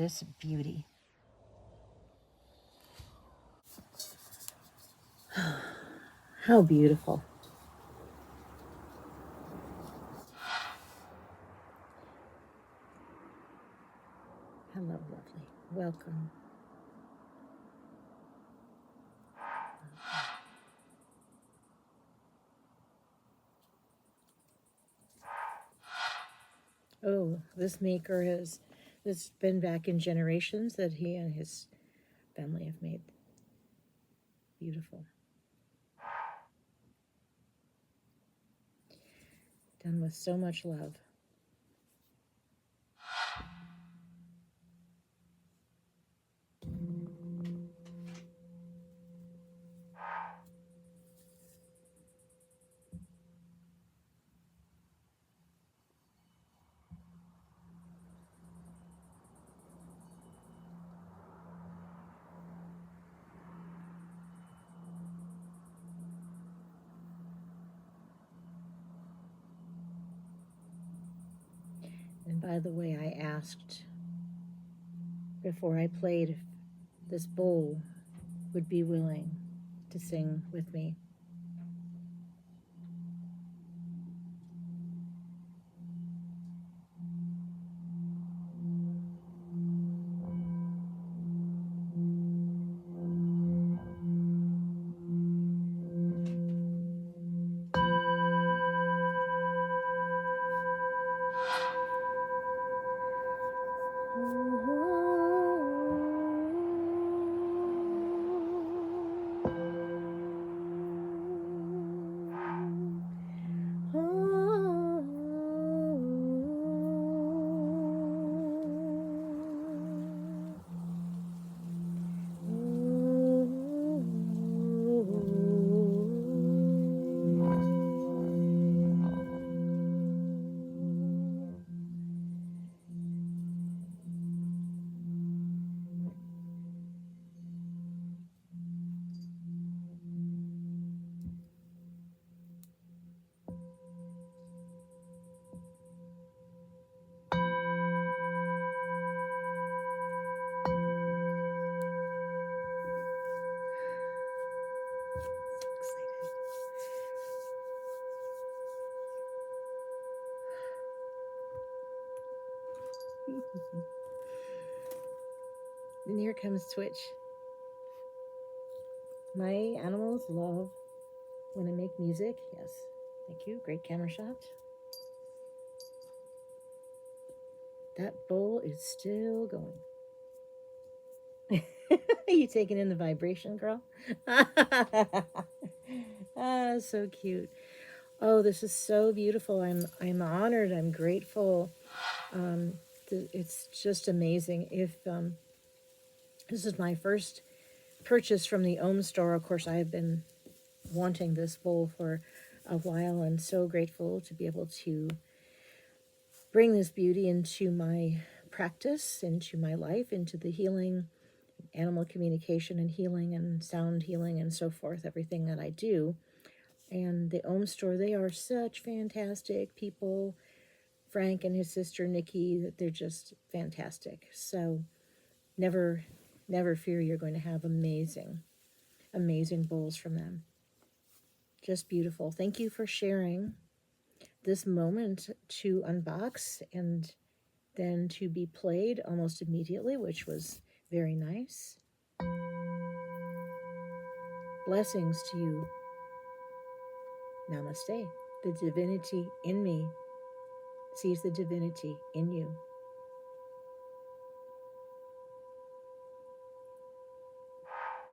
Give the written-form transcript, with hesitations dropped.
this beauty. How beautiful. Hello, lovely. Welcome. Oh, this maker has been back in generations that he and his family have made. Beautiful. Done with so much love. And by the way, I asked before I played if this bowl would be willing to sing with me. And here comes Twitch. My animals love when I make music. Yes, thank you. Great camera shot. That bowl is still going. You taking in the vibration, girl? Ah, so cute. Oh, this is so beautiful. I'm honored. I'm grateful. It's just amazing. If this is my first purchase from the Ohm store, of course, I've been wanting this bowl for a while, and so grateful to be able to bring this beauty into my practice, into my life, into the healing, animal communication and healing and sound healing and so forth, everything that I do. And the Ohm store, they are such fantastic people. Frank and his sister Nikki, they're just fantastic. So never fear, you're going to have amazing bowls from them. Just beautiful. Thank you for sharing this moment to unbox and then to be played almost immediately, which was very nice. Blessings to you. Namaste. The divinity in me sees the divinity in you.